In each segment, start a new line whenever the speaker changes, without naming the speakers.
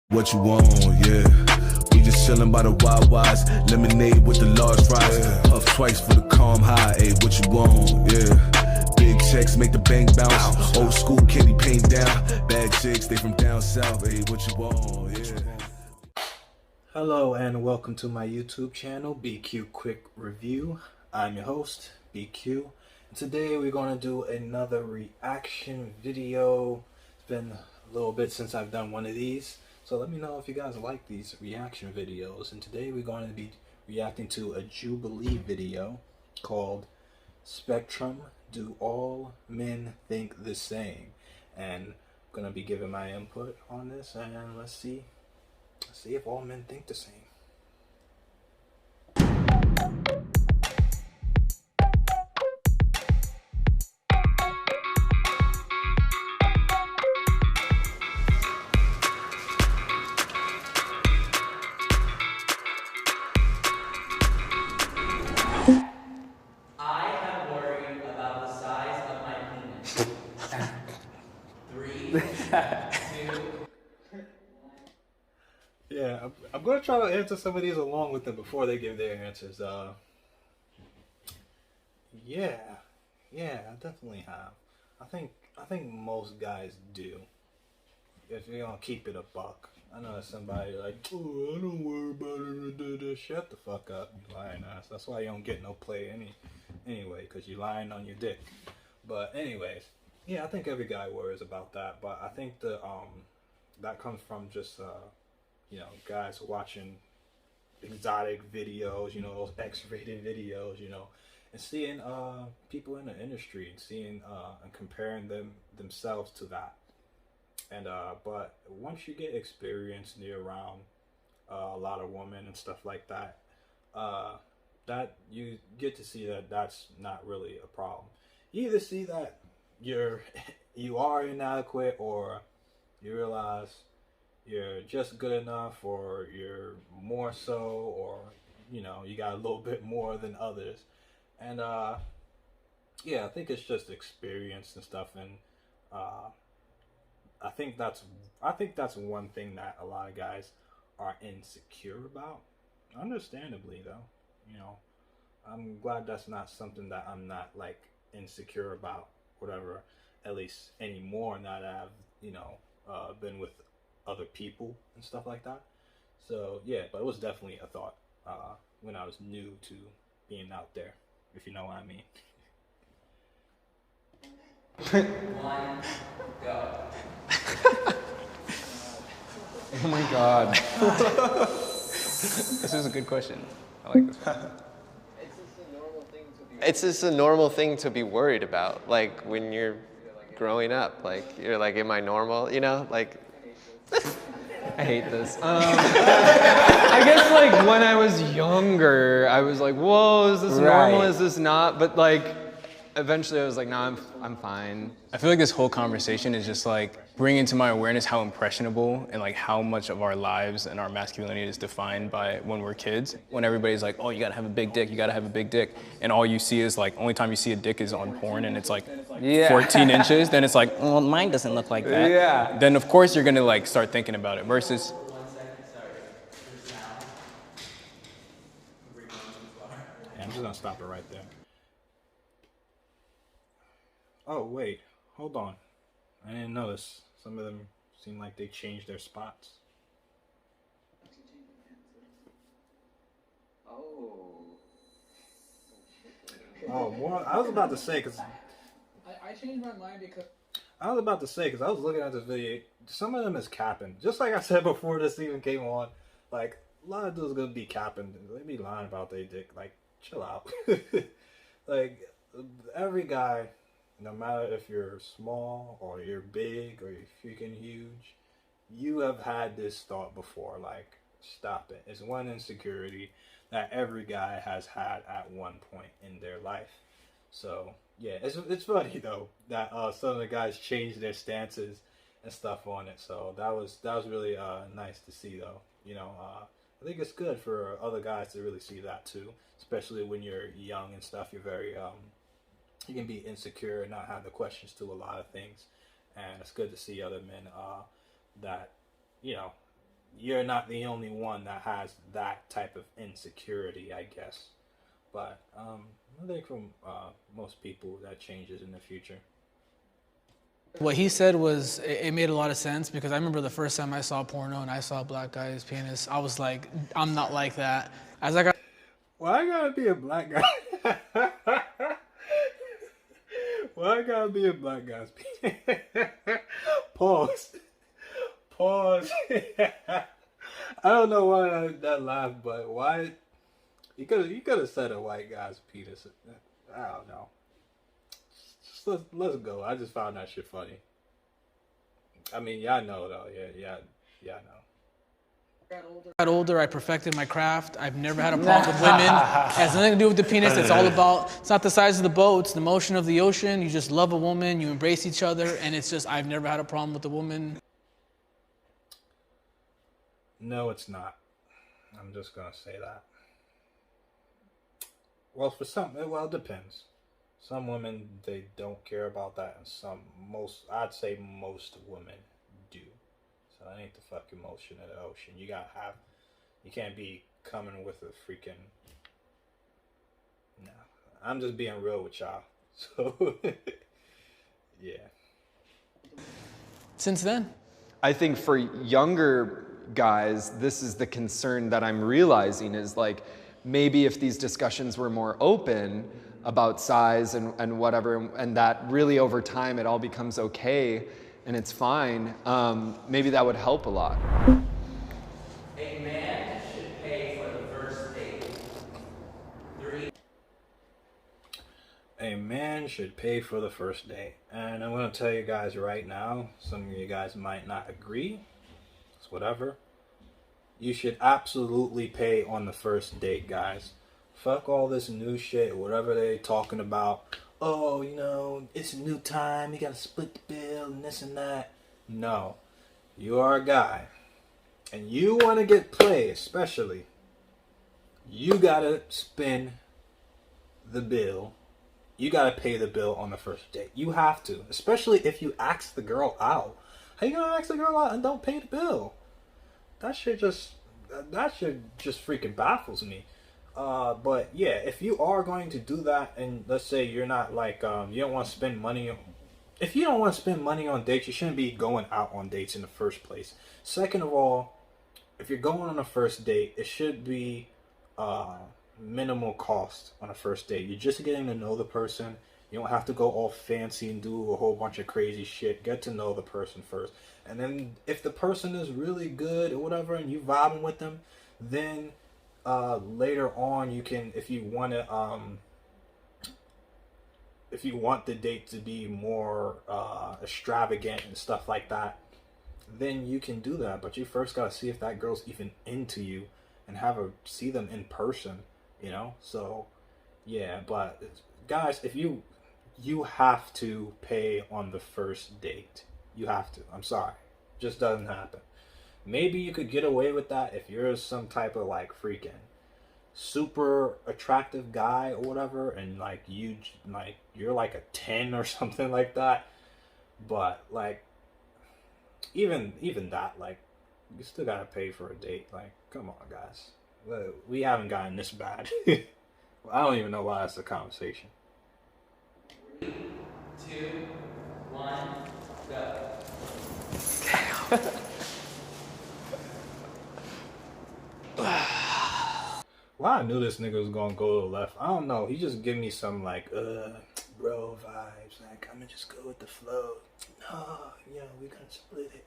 What you want, yeah. We just chillin' by the WaWas, lemonade with the large fries. Puff twice for the calm high, ayy, what you want, yeah. Big checks make the bank bounce. Old school candy paint down. Bad chicks, they from down south, ayy, what you want, yeah.
Hello and welcome to my YouTube channel, BQ Quick Review. I'm your host, BQ. Today we're going to do another reaction video. It's been a little bit since I've done one of these. So let me know if you guys like these reaction videos. And today we're going to be reacting to a Jubilee video called Spectrum, Do All Men Think the Same? And I'm going to be giving my input on this, and let's see if all men think the same.
I have worried about the size of my penis. 3, 2.
Yeah, I'm going to try to answer some of these along with them before they give their answers. Yeah, I definitely have. I think most guys do. If you're gonna keep it a buck. I know somebody like, oh, I don't worry about it. Shut the fuck up, you lying ass. That's why you don't get no play anyway, because you're lying on your dick. But anyways, yeah, I think every guy worries about that. But I think that comes from just you know, guys watching exotic videos, you know, those X-rated videos, you know, and seeing people in the industry and seeing and comparing themselves to that. And but once you get experience and you're around a lot of women and stuff like that, that you get to see that that's not really a problem. You either see that you are inadequate, or you realize you're just good enough, or you're more so, or you know, you got a little bit more than others. And yeah, I think it's just experience and stuff. And I think that's one thing that a lot of guys are insecure about. Understandably, though, you know, I'm glad that's not something that I'm not like insecure about, whatever. At least anymore, now that I've, you know, been with other people and stuff like that. So yeah, but it was definitely a thought when I was new to being out there, if you know what I mean.
1, go.
Oh my god. This is a good question. I like this one.
It's just a normal thing to be worried about, like when you're growing up, like you're like, am I normal, you know, like.
I hate this. I guess like when I was younger, I was like, whoa, is this normal, is this not? But like, eventually I was like, nah, I'm fine.
I feel like this whole conversation is just like bringing to my awareness how impressionable and like how much of our lives and our masculinity is defined by when we're kids. When everybody's like, oh, you gotta have a big dick, you gotta have a big dick. And all you see is like, only time you see a dick is on porn and it's like 14 inches. Then it's like, well, mine doesn't look like that.
Yeah.
Then of course you're gonna like start thinking about it versus.
1 second, sorry. For sound.
Yeah, I'm just gonna stop it right there. Oh wait, hold on. I didn't notice. Some of them seem like they changed their spots. Oh, more. I was about to say, because
I changed my mind because
I was looking at this video. Some of them is capping. Just like I said before this even came on, like a lot of dudes gonna be capping. They be lying about their dick. Like, chill out. Like every guy, no matter if you're small or you're big or you're freaking huge, you have had this thought before. Like, stop it. It's one insecurity that every guy has had at one point in their life. So yeah, it's funny though that some of the guys changed their stances and stuff on it. So that was really nice to see though. You know, I think it's good for other guys to really see that too, especially when you're young and stuff. You're very you can be insecure and not have the questions to a lot of things, and it's good to see other men that, you know, you're not the only one that has that type of insecurity, I guess. But I think from most people that changes in the future.
What he said was, it made a lot of sense because I remember the first time I saw porno and I saw a black guy's penis, I was like, I'm not like that. As I got
Why I gotta be a black guy? Why I gotta be a black guy's penis? Pause. Pause. I don't know why that laughed, but why? You could have said a white guy's penis. I don't know. Just let's go. I just found that shit funny. I mean, y'all know though. Yeah, know.
got older, I perfected my craft. I've never had a problem with women. It has nothing to do with the penis. It's all about, it's not the size of the boat, it's the motion of the ocean. You just love a woman, you embrace each other, and it's just, I've never had a problem with a woman.
No, it's not. I'm just gonna say that. Well, for some, well, it depends. Some women, they don't care about that, and I'd say most women do. So that ain't the fucking motion of the ocean. You can't be coming with a freaking, no. I'm just being real with y'all. So, yeah.
Since then.
I think for younger guys, this is the concern that I'm realizing is like, maybe if these discussions were more open about size and whatever, and that really over time it all becomes okay and it's fine, maybe that would help a lot.
A man should pay for the first date. 3.
A man should pay for the first date. And I'm going to tell you guys right now, some of you guys might not agree. It's whatever. You should absolutely pay on the first date, guys. Fuck all this new shit, whatever they talking about. Oh, you know, it's a new time, you gotta split the bill and this and that. No. You are a guy. And you want to get play, especially. You gotta spend the bill. You gotta pay the bill on the first date. You have to. Especially if you ask the girl out. How you gonna ask the girl out and don't pay the bill? That shit just freaking baffles me. But yeah, if you are going to do that, and let's say you're not like, you don't want to spend money if you don't want to spend money on dates, you shouldn't be going out on dates in the first place. Second of all, if you're going on a first date, it should be minimal cost on a first date. You're just getting to know the person. You don't have to go all fancy and do a whole bunch of crazy shit. Get to know the person first. And then if the person is really good or whatever and you vibing with them, then later on you can, if you want the date to be more extravagant and stuff like that, then you can do that. But you first gotta see if that girl's even into you and see them in person, you know? So yeah, but guys, if you have to pay on the first date. You have to. I'm sorry. Just doesn't happen. Maybe you could get away with that if you're some type of like freaking super attractive guy or whatever, and like you're like a 10 or something like that. But like even that, like, you still gotta pay for a date. Like, come on, guys. We haven't gotten this bad. I don't even know why that's a conversation.
3, 2, 1, go.
Well, I knew this nigga was gonna go to the left. I don't know. He just give me some like, bro vibes. Like, I'm gonna just go with the flow. No, you know, we gonna split it.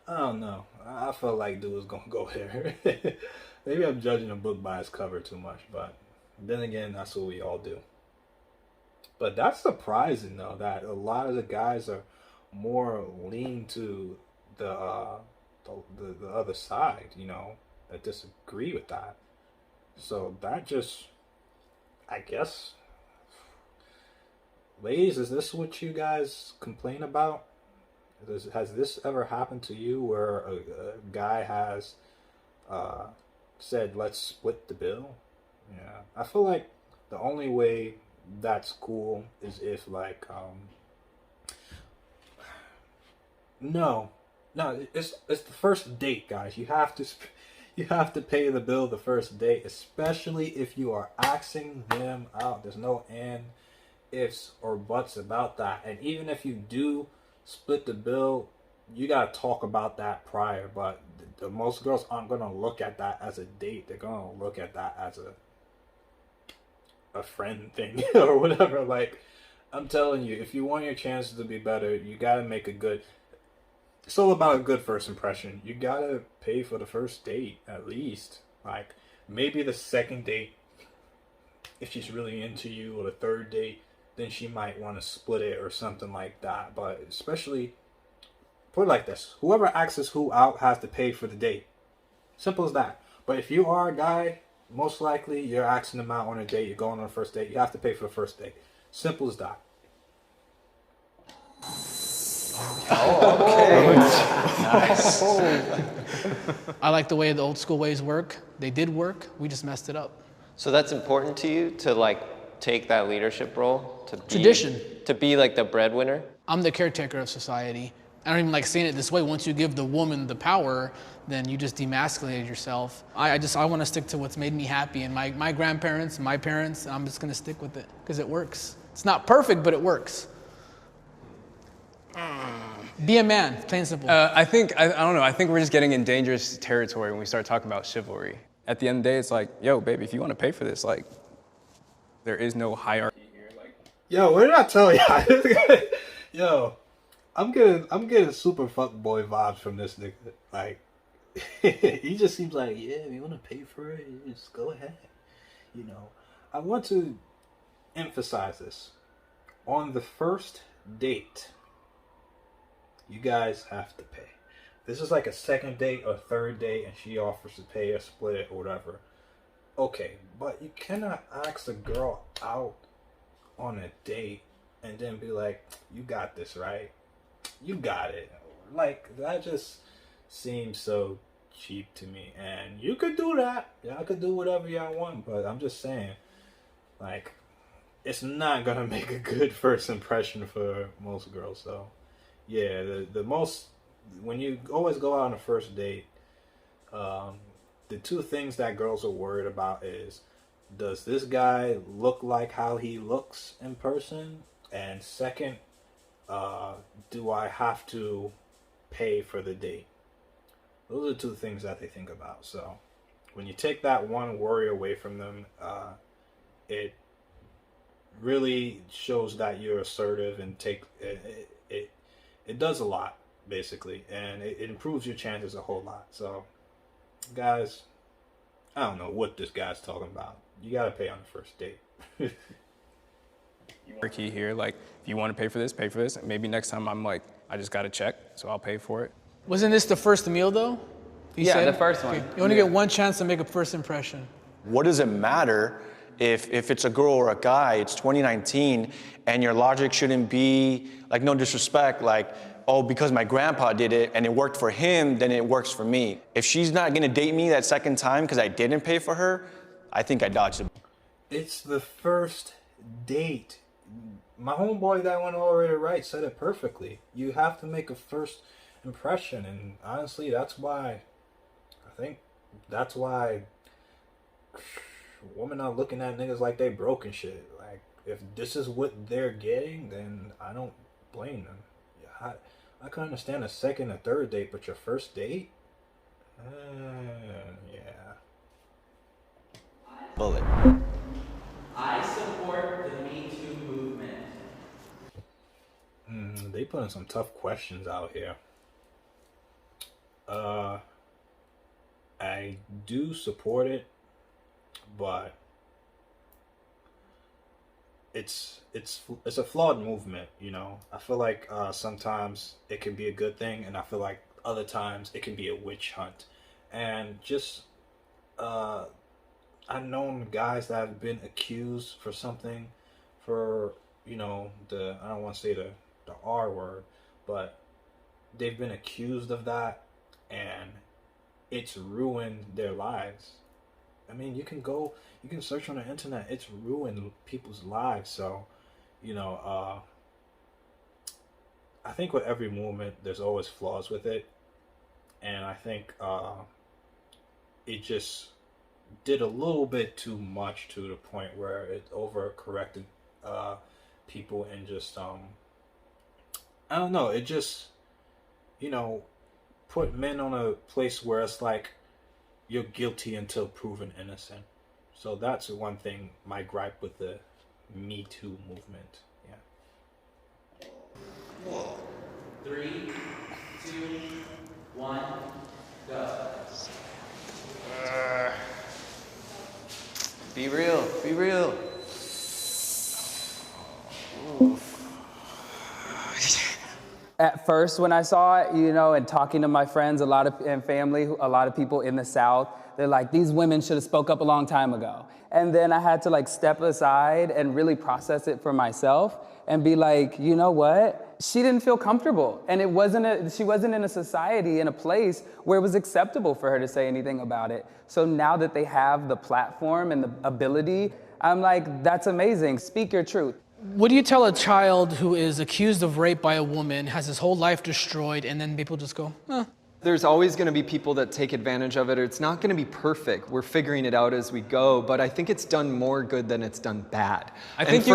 I don't know. I felt like dude was gonna go there. Maybe I'm judging a book by its cover too much, but then again, that's what we all do. But that's surprising though, that a lot of the guys are more lean to the other side, you know, that disagree with that. So that just, I guess, ladies, is this what you guys complain about? Has this ever happened to you where a guy has said, let's split the bill? Yeah, I feel like the only way that's cool is if like, no, No, it's the first date, guys. You have to pay the bill the first date, especially if you are asking them out. There's no and ifs or buts about that. And even if you do split the bill, you gotta talk about that prior. But the most girls aren't gonna look at that as a date. They're gonna look at that as a friend thing or whatever. Like, I'm telling you, if you want your chances to be better, you gotta make a good. It's all about a good first impression. You gotta pay for the first date at least. Like, maybe the second date, if she's really into you, or the third date, then she might want to split it or something like that. But especially, put it like this: whoever asks who out has to pay for the date. Simple as that. But if you are a guy, most likely you're asking them out on a date. You're going on a first date. You have to pay for the first date. Simple as that.
I like the way the old school ways work. They did work. We just messed it up.
So that's important to you to like take that leadership role to be,
Tradition.
to be like the breadwinner.
I'm the caretaker of society. I don't even like saying it this way. Once you give the woman the power, then you just demasculated yourself. I want to stick to what's made me happy, and my grandparents, my parents. I'm just gonna stick with it because it works. It's not perfect, but it works. Be a man, plain and simple.
I don't know. I think we're just getting in dangerous territory when we start talking about chivalry. At the end of the day, it's like, yo, baby, if you want to pay for this, like, there is no hierarchy here. Like,
Yo, what did I tell you? Yo, I'm getting super fuckboy vibes from this nigga. Like, he just seems like, yeah, if you want to pay for it, just go ahead. You know, I want to emphasize this. On the first date, you guys have to pay. This is like a second date or third date and she offers to pay or split it or whatever. Okay, but you cannot ask a girl out on a date and then be like, you got this, right? You got it. Like, that just seems so cheap to me. And you could do that. Y'all could do whatever y'all want, but I'm just saying, like, it's not gonna make a good first impression for most girls. So yeah, the most, when you always go out on a first date, the two things that girls are worried about is, does this guy look like how he looks in person? And second, do I have to pay for the date? Those are the two things that they think about. So when you take that one worry away from them, it really shows that you're assertive and it does a lot, basically, and it improves your chances a whole lot. So guys, I don't know what this guy's talking about. You gotta pay on the first date.
you are key here. Like, if you want to pay for this, pay for this. Maybe next time I'm like, I just got a check, so I'll pay for it.
Wasn't this the first meal though? You
Yeah,
said?
the first one.
Okay. You only get one chance to make a first impression.
What does it matter if it's a girl or a guy? It's 2019, and your logic shouldn't be, like, no disrespect, like, oh, because my grandpa did it and it worked for him, then it works for me. If she's not gonna date me that second time because I didn't pay for her, I think I dodged it.
It's the first date. My homeboy that went already right said it perfectly. You have to make a first impression, and honestly, that's why women are looking at niggas like they broke and shit. Like, if this is what they're getting, then I don't blame them. I can understand a second or third date, but your first date? Yeah.
Bullet.
I support the Me Too movement.
They putting some tough questions out here. I do support it, but it's a flawed movement, you know. I feel like sometimes it can be a good thing, and I feel like other times it can be a witch hunt. And just I've known guys that have been accused for something, for, you know, I don't want to say the R word, but they've been accused of that, and it's ruined their lives. I mean, you can search on the internet. It's ruined people's lives. So, you know, I think with every movement, there's always flaws with it. and I think it just did a little bit too much to the point where it overcorrected people and just I don't know, it just, you know, put men on a place where it's like you're guilty until proven innocent. So that's one thing, my gripe with the Me Too movement. Yeah.
3, 2, 1, go.
Be real. Be real.
At first, when I saw it, you know, and talking to my friends, and family, a lot of people in the South, they're like, these women should have spoke up a long time ago. And then I had to like step aside and really process it for myself and be like, you know what? She didn't feel comfortable, and she wasn't in a society, in a place where it was acceptable for her to say anything about it. So now that they have the platform and the ability, I'm like, that's amazing. Speak your truth.
What do you tell a child who is accused of rape by a woman, has his whole life destroyed, and then people just go,
There's always going to be people that take advantage of it. It's not going to be perfect. We're figuring it out as we go, but I think it's done more good than it's done bad.
I think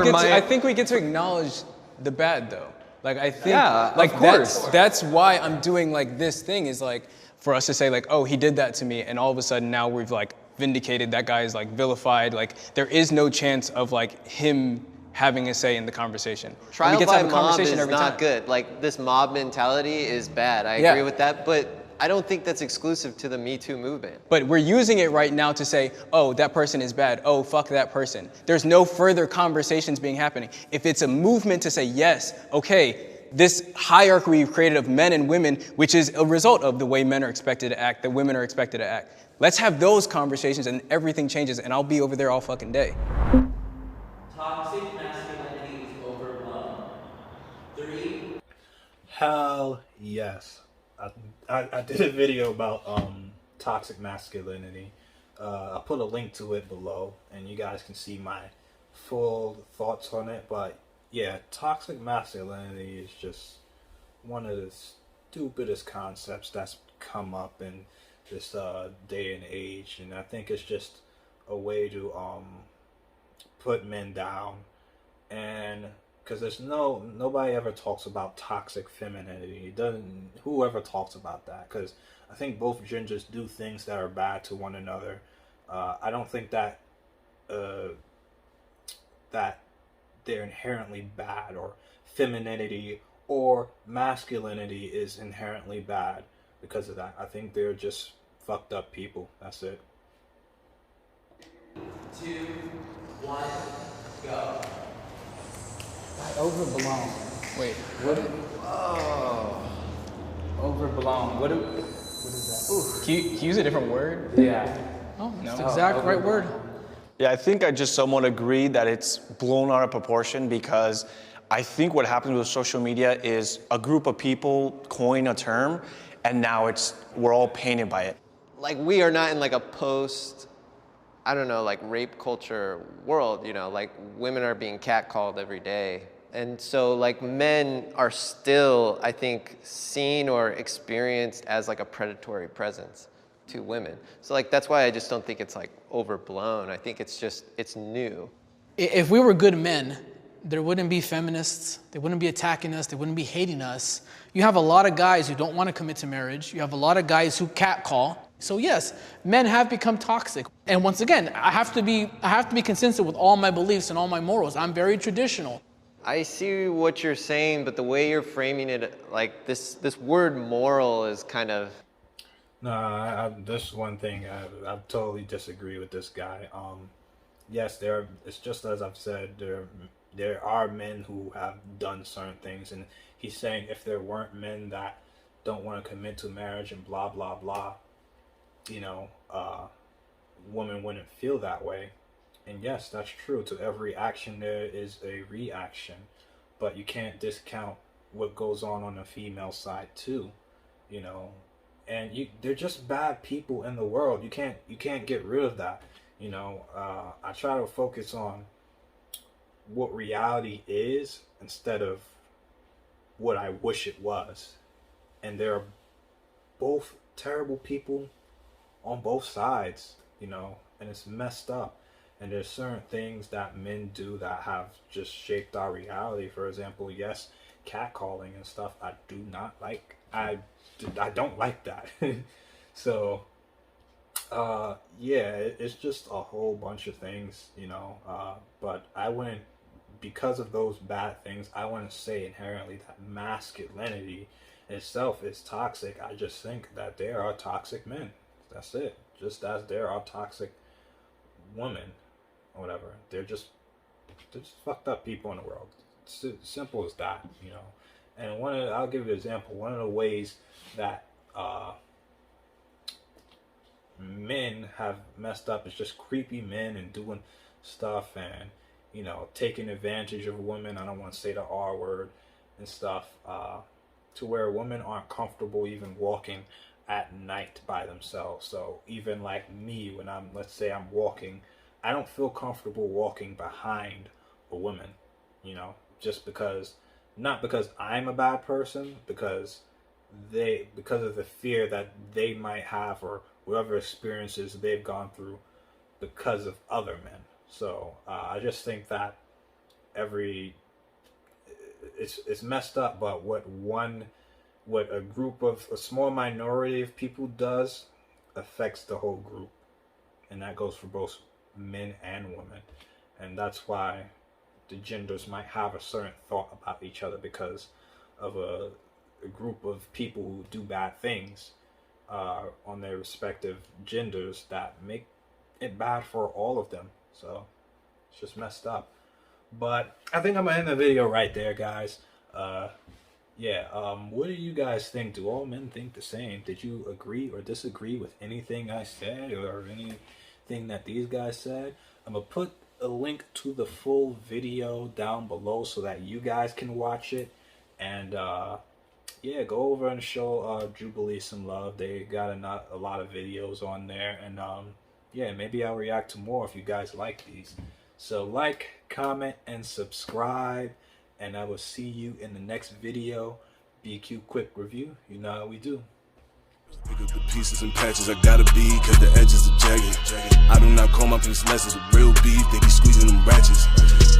we get to acknowledge the bad though. Like I think like
of course.
that's why I'm doing like this thing is like for us to say like, oh, he did that to me, and all of a sudden now we've like vindicated, that guy is like vilified, like there is no chance of like him having a say in the conversation.
Trial by mob is not good. Like this mob mentality is bad. I agree with that, but I don't think that's exclusive to the Me Too movement.
But we're using it right now to say, oh, that person is bad. Oh, fuck that person. There's no further conversations being happening. If it's a movement to say, yes, okay, this hierarchy we've created of men and women, which is a result of the way men are expected to act, the women are expected to act. Let's have those conversations and everything changes, and I'll be over there all fucking day.
Toxic masculinity is overblown. 3.
Hell yes. I did a video about toxic masculinity. I'll put a link to it below, and you guys can see my full thoughts on it. But yeah, toxic masculinity is just one of the stupidest concepts that's come up in this day and age, and I think it's just a way to put men down, and because there's nobody ever talks about toxic femininity. Whoever talks about that, because I think both genders do things that are bad to one another. I don't think that that they're inherently bad, or femininity or masculinity is inherently bad because of that. I think they're just fucked up people. That's it.
2, 1, go.
Overblown. Wait, overblown. What is that?
Can you use a different word?
Yeah.
oh, that's the exact right word.
Yeah, I think I just somewhat agree that it's blown out of proportion, because I think what happens with social media is a group of people coin a term, and now we're all painted by it.
Like we are not in like a post, I don't know, like rape culture world, you know, like women are being catcalled every day. And so like men are still, I think, seen or experienced as like a predatory presence to women. So like that's why I just don't think it's like overblown. I think it's new.
If we were good men, there wouldn't be feminists, they wouldn't be attacking us, they wouldn't be hating us. You have a lot of guys who don't want to commit to marriage. You have a lot of guys who catcall. So yes, men have become toxic. And once again, I have to be consistent with all my beliefs and all my morals. I'm very traditional.
I see what you're saying, but the way you're framing it, like this word moral is kind of...
No, this one thing, I totally disagree with this guy. Yes, it's just as I've said, there are men who have done certain things, and he's saying if there weren't men that don't want to commit to marriage and blah, blah, blah, you know, women wouldn't feel that way. And yes, that's true. To every action there is a reaction, but you can't discount what goes on the female side too, you know. And they're just bad people in the world. You can't get rid of that, you know. I try to focus on what reality is instead of what I wish it was. And there are both terrible people on both sides, you know, and it's messed up. And there's certain things that men do that have just shaped our reality. For example, yes, catcalling and stuff, I do not like. I don't like that. So, yeah, it's just a whole bunch of things, you know. But I wouldn't, because of those bad things, I wouldn't say inherently that masculinity itself is toxic. I just think that there are toxic men. That's it. Just as there are toxic women or whatever. They're just fucked up people in the world. It's simple as that, you know. And I'll give you an example. One of the ways that men have messed up is just creepy men and doing stuff and, you know, taking advantage of women. I don't want to say the R word and stuff, to where women aren't comfortable even walking at night by themselves. So even like me, when let's say I'm walking, I don't feel comfortable walking behind a woman, you know, just because, not because I'm a bad person, because of the fear that they might have or whatever experiences they've gone through because of other men. So I just think that it's messed up, but what a small minority of people does affects the whole group, and that goes for both men and women. And that's why the genders might have a certain thought about each other, because of a group of people who do bad things on their respective genders that make it bad for all of them. So it's just messed up. But I think I'm gonna end the video right there, guys. What do you guys think? Do all men think the same? Did you agree or disagree with anything I said or anything that these guys said? I'm gonna put a link to the full video down below so that you guys can watch it. And yeah, go over and show Jubilee some love. They got a lot of videos on there. And yeah, maybe I'll react to more if you guys like these. So like, comment, and subscribe. And I will see you in the next video. BQ Quick Review. You know how we do.
Pick up the pieces and patches, I gotta be, cause the edges are jagged. I do not call my piece lessons with real beef, they be squeezing them ratchets.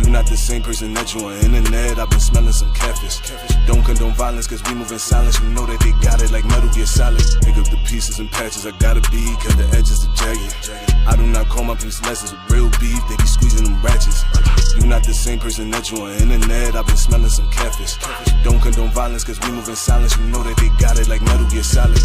You not the same person that you on internet, I've been smelling some catfish. Don't condone violence, cause we move in silence, you know that they got it like Metal Gear Solid. Pick up the pieces and patches, I gotta be, cause the edges are jagged. I do not call my piece lessons with real beef, they be squeezing them ratchets. You not the same person that you on internet, I've been smelling some catfish. Don't condone violence, cause we move in silence, you know that they got it like Metal Gear Solid.